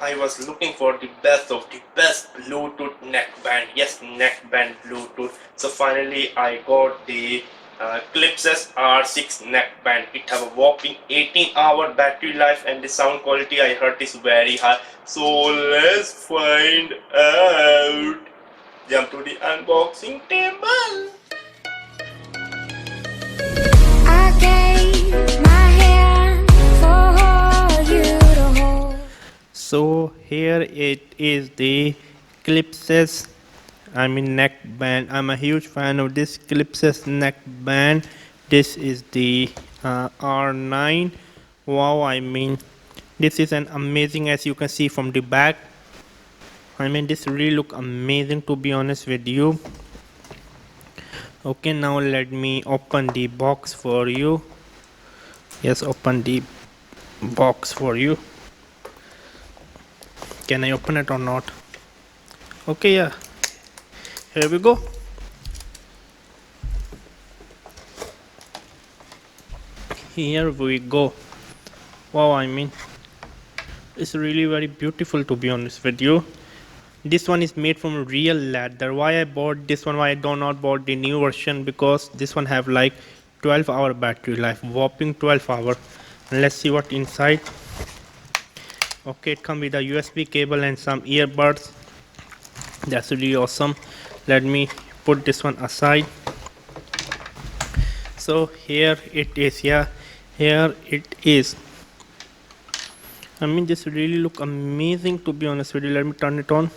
I was looking for the best of the best Bluetooth neckband. Yes, neckband Bluetooth. So finally, I got the Clipses R6 neckband. It have a whopping 18-hour battery life, and the sound quality I heard is very high. So let's find out. Jump to the unboxing table. I gave my hand for you to hold. So here it is, the Clipses, neckband. I'm a huge fan of this Clipses neckband. This is the R9. Wow, this is an amazing, as you can see from the back. This really look amazing, to be honest with you. Okay, now let me open the box for you. Yes, open the box for you. Can I open it or not? Okay, yeah, here we go. Here we go. Wow, it's really very beautiful, to be honest with you. This one is made from real leather. Why I bought this one, why I do not bought the new version, because this one have like 12-hour battery life, whopping 12 hour. Let's see what inside. Okay, it comes with a USB cable and some earbuds. That's really awesome. Let me put this one aside. So here it is. Yeah, here it is. This really look amazing, to be honest with you. Let me turn it on.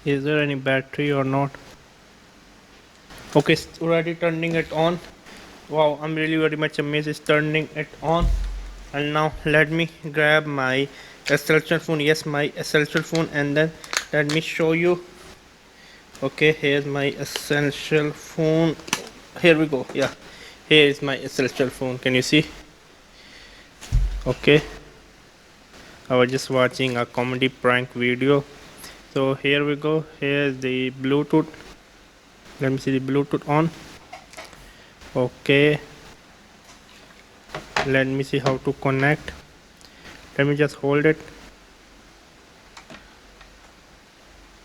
Is there any battery or not? Okay, it's already turning it on. Wow, I'm really very much amazed it's turning it on. And now let me grab my essential phone. Yes, my essential phone, and then let me show you. Okay, here's my essential phone. Here we go. Yeah, here is my essential phone. Can you see? Okay, I was just watching a comedy prank video. So here we go. Here's the Bluetooth. Let me see the Bluetooth on. Okay, let me see how to connect. Let me just hold it.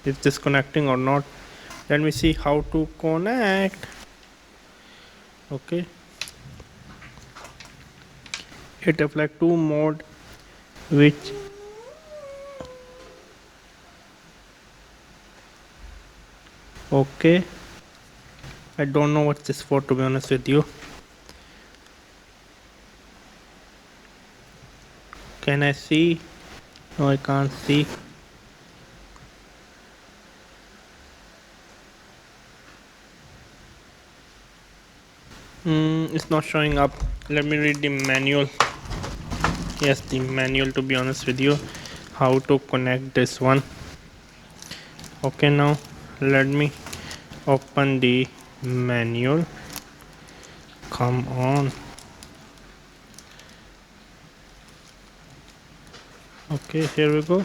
Is this connecting or not? Let me see how to connect. Okay, it have like two mode, which okay, I don't know what this for, to be honest with you. Can I see? No, I can't see. It's not showing up. Let me read the manual. Yes, the manual, to be honest with you, how to connect this one. Okay, now let me open the manual. Come on. Okay, here we go.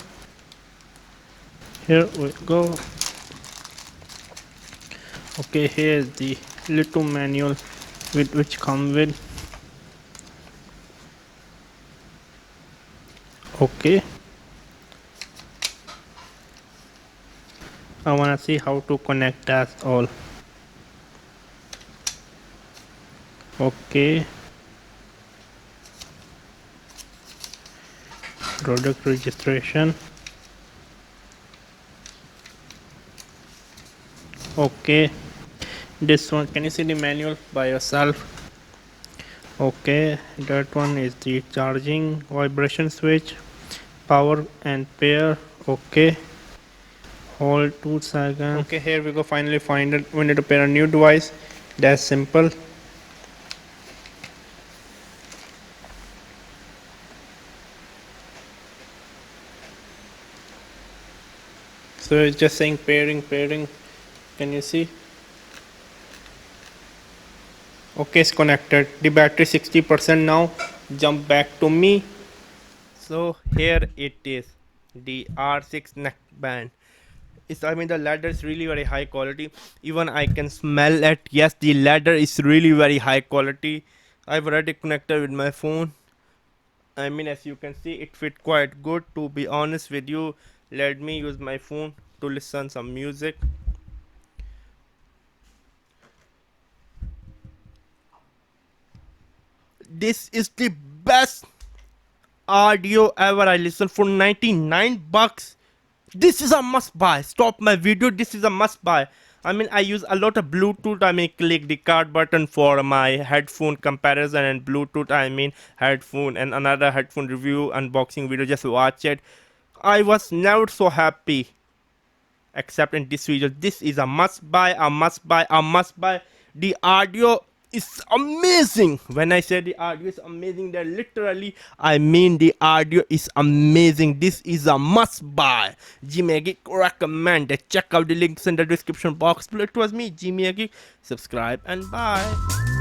Here we go. Okay, here's the little manual with which come with. Okay, I wanna see how to connect that all. Okay, product registration. Okay, this one, can you see the manual by yourself? Okay, that one is the charging vibration switch, power and pair. Okay, hold 2 seconds. Okay, here we go. Finally find it. We need to pair a new device. That's simple. So it's just saying pairing. Can you see? Okay, it's connected. The battery 60% now. Jump back to me. So here it is, the R6 neckband. The ladder is really very high quality. Even I can smell it. Yes, the ladder is really very high quality. I've already connected with my phone, I mean, as you can see, it fit quite good. To be honest with you, let me use my phone to listen some music. This is the best audio ever I listened for 99 bucks. This is a must buy. Stop my video. This is a must buy. I mean, I use a lot of Bluetooth. I mean, click the card button for my headphone comparison and Bluetooth. I mean, headphone and another headphone review unboxing video. Just watch it. I was never so happy except in this video. This is a must buy, a must buy, a must buy. The audio is amazing. When I say the audio is amazing, then literally I mean the audio is amazing. This is a must buy. Jimmy Geek recommend it. Check out the links in the description box below. It was me, Jimmy Geek. Subscribe and bye.